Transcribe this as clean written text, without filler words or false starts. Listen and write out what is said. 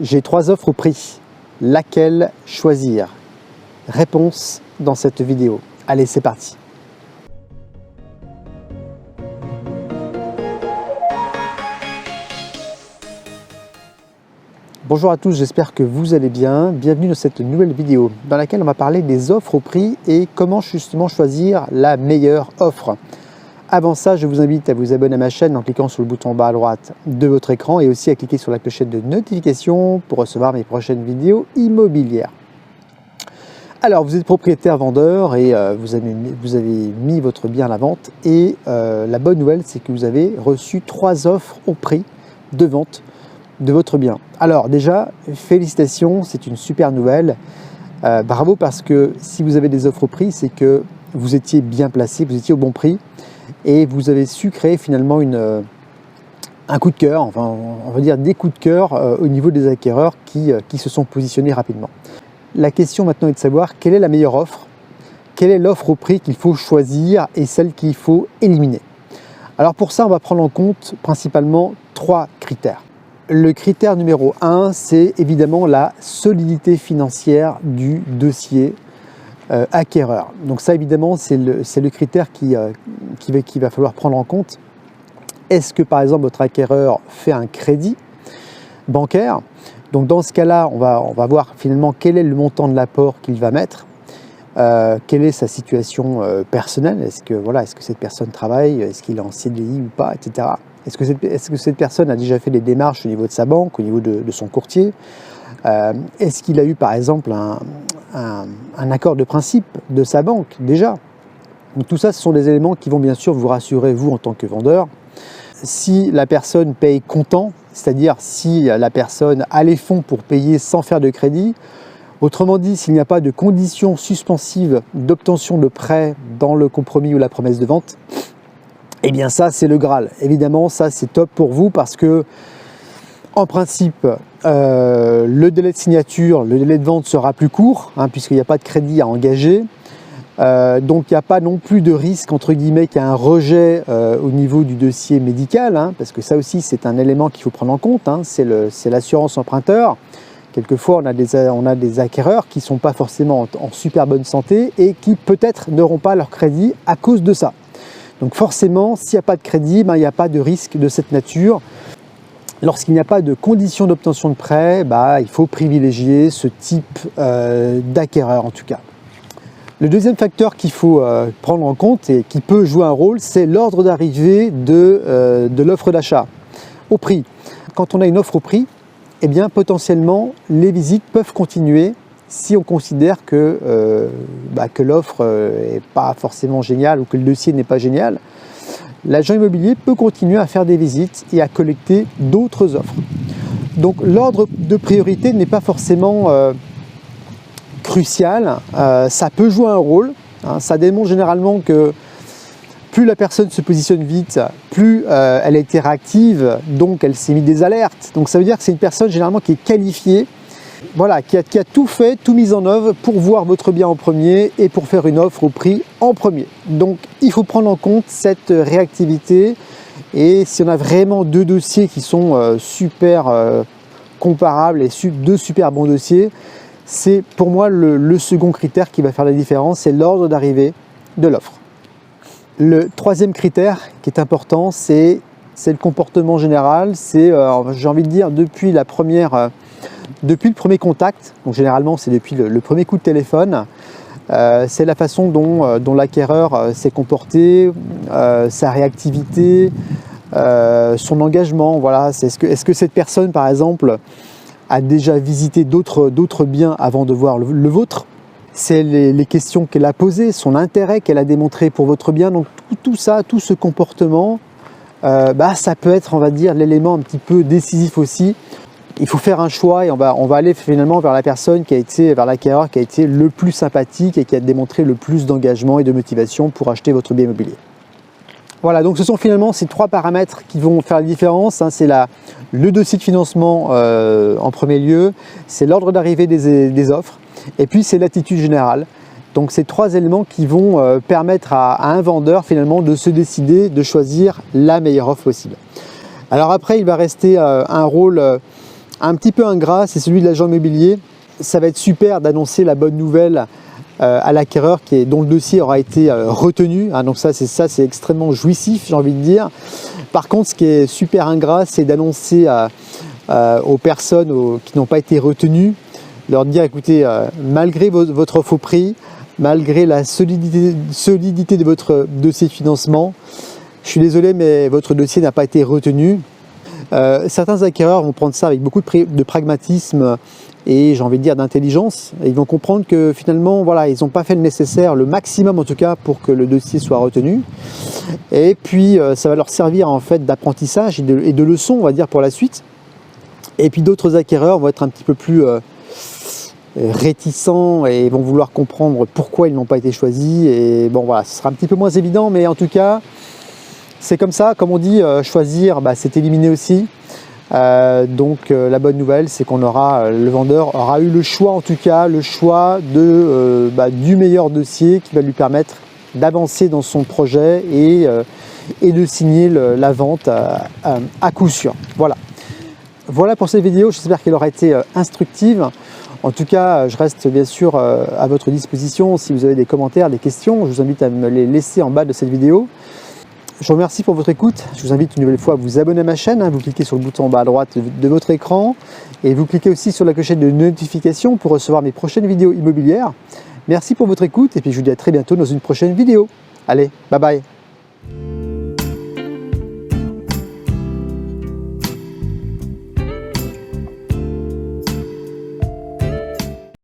J'ai 3 offres au prix. Laquelle choisir? Réponse dans cette vidéo. Allez, c'est parti. Bonjour à tous, j'espère que vous allez bien. Bienvenue dans cette nouvelle vidéo dans laquelle on va parler des offres au prix et comment justement choisir la meilleure offre. Avant ça, je vous invite à vous abonner à ma chaîne en cliquant sur le bouton en bas à droite de votre écran et aussi à cliquer sur la clochette de notification pour recevoir mes prochaines vidéos immobilières. Alors, vous êtes propriétaire vendeur et vous avez mis votre bien à la vente et la bonne nouvelle, c'est que vous avez reçu 3 offres au prix de vente de votre bien. Alors déjà, félicitations, c'est une super nouvelle. Bravo, parce que si vous avez des offres au prix, c'est que vous étiez bien placé, vous étiez au bon prix et vous avez su créer finalement un coup de cœur, enfin on va dire des coups de cœur au niveau des acquéreurs qui se sont positionnés rapidement. La question maintenant est de savoir quelle est la meilleure offre, quelle est l'offre au prix qu'il faut choisir et celle qu'il faut éliminer. Alors pour ça, on va prendre en compte principalement 3 critères. Le critère numéro 1, c'est évidemment la solidité financière du dossier acquéreur. Donc ça, évidemment, c'est le critère qu'il va falloir prendre en compte. Est-ce que, par exemple, votre acquéreur fait un crédit bancaire? Donc dans ce cas-là, on va voir finalement quel est le montant de l'apport qu'il va mettre, quelle est sa situation personnelle, est-ce que cette personne travaille, est-ce qu'il est en CDI ou pas, etc. Est-ce que cette personne a déjà fait des démarches au niveau de sa banque, au niveau de son courtier? Est-ce qu'il a eu par exemple un accord de principe de sa banque déjà? Donc tout ça, ce sont des éléments qui vont bien sûr vous rassurer, vous en tant que vendeur. Si la personne paye comptant, c'est-à-dire si la personne a les fonds pour payer sans faire de crédit, autrement dit, s'il n'y a pas de conditions suspensives d'obtention de prêt dans le compromis ou la promesse de vente, eh bien ça, c'est le Graal. Évidemment, ça, c'est top pour vous parce que, en principe, le délai de signature, le délai de vente sera plus court, puisqu'il n'y a pas de crédit à engager. Donc, il n'y a pas non plus de risque, entre guillemets, qu'il y ait un rejet au niveau du dossier médical, parce que ça aussi, c'est un élément qu'il faut prendre en compte, c'est l'assurance emprunteur. Quelquefois, on a des acquéreurs qui ne sont pas forcément en super bonne santé et qui peut-être n'auront pas leur crédit à cause de ça. Donc forcément, s'il n'y a pas de crédit, il n'y a pas de risque de cette nature. Lorsqu'il n'y a pas de conditions d'obtention de prêt, il faut privilégier ce type d'acquéreur en tout cas. Le deuxième facteur qu'il faut prendre en compte et qui peut jouer un rôle, c'est l'ordre d'arrivée de l'offre d'achat au prix. Quand on a une offre au prix, eh bien potentiellement les visites peuvent continuer si on considère que l'offre n'est pas forcément géniale ou que le dossier n'est pas génial. L'agent immobilier peut continuer à faire des visites et à collecter d'autres offres. Donc l'ordre de priorité n'est pas forcément crucial, ça peut jouer un rôle, ça démontre généralement que plus la personne se positionne vite, plus elle a été réactive, donc elle s'est mis des alertes. Donc ça veut dire que c'est une personne généralement qui est qualifiée, qui a tout fait, tout mis en œuvre pour voir votre bien en premier et pour faire une offre au prix en premier. Donc il faut prendre en compte cette réactivité, et si on a vraiment 2 dossiers qui sont super comparables et 2 super bons dossiers, c'est pour moi le second critère qui va faire la différence, c'est l'ordre d'arrivée de l'offre. Le troisième critère qui est important, c'est le comportement général, c'est j'ai envie de dire depuis le premier contact, donc généralement c'est depuis le premier coup de téléphone, c'est la façon dont l'acquéreur s'est comporté, sa réactivité, son engagement. Voilà. Est-ce que cette personne, par exemple, a déjà visité d'autres biens avant de voir le vôtre? C'est les questions qu'elle a posées, son intérêt qu'elle a démontré pour votre bien. Donc tout ça, tout ce comportement, ça peut être, on va dire, l'élément un petit peu décisif aussi. Il faut faire un choix et on va aller finalement vers la personne vers l'acquéreur qui a été le plus sympathique et qui a démontré le plus d'engagement et de motivation pour acheter votre bien immobilier. Voilà, donc ce sont finalement ces 3 paramètres qui vont faire la différence. C'est le dossier de financement en premier lieu, c'est l'ordre d'arrivée des offres, et puis c'est l'attitude générale. Donc ces 3 éléments qui vont permettre à un vendeur finalement de se décider, de choisir la meilleure offre possible. Alors après, il va rester un rôle un petit peu ingrat, c'est celui de l'agent immobilier. Ça va être super d'annoncer la bonne nouvelle à l'acquéreur dont le dossier aura été retenu. Donc ça c'est extrêmement jouissif, j'ai envie de dire. Par contre, ce qui est super ingrat, c'est d'annoncer aux personnes qui n'ont pas été retenues, leur dire écoutez, malgré votre faux prix, malgré la solidité de votre dossier de financement, je suis désolé mais votre dossier n'a pas été retenu. Certains acquéreurs vont prendre ça avec beaucoup de pragmatisme et j'ai envie de dire d'intelligence. Ils vont comprendre que finalement, voilà, ils n'ont pas fait le nécessaire, le maximum en tout cas, pour que le dossier soit retenu. Et puis, ça va leur servir en fait d'apprentissage et de leçon, on va dire, pour la suite. Et puis d'autres acquéreurs vont être un petit peu plus réticents et vont vouloir comprendre pourquoi ils n'ont pas été choisis. Et bon, voilà, ce sera un petit peu moins évident, mais en tout cas, c'est comme ça. Comme on dit, choisir, c'est éliminer aussi. Donc la bonne nouvelle, c'est qu'on le vendeur aura eu le choix, en tout cas le choix du meilleur dossier qui va lui permettre d'avancer dans son projet et de signer la vente à coup sûr. Voilà pour cette vidéo, j'espère qu'elle aura été instructive. En tout cas, je reste bien sûr à votre disposition. Si vous avez des commentaires, des questions, je vous invite à me les laisser en bas de cette vidéo. Je vous remercie pour votre écoute. Je vous invite une nouvelle fois à vous abonner à ma chaîne. Vous cliquez sur le bouton en bas à droite de votre écran et vous cliquez aussi sur la clochette de notification pour recevoir mes prochaines vidéos immobilières. Merci pour votre écoute et puis je vous dis à très bientôt dans une prochaine vidéo. Allez, bye bye.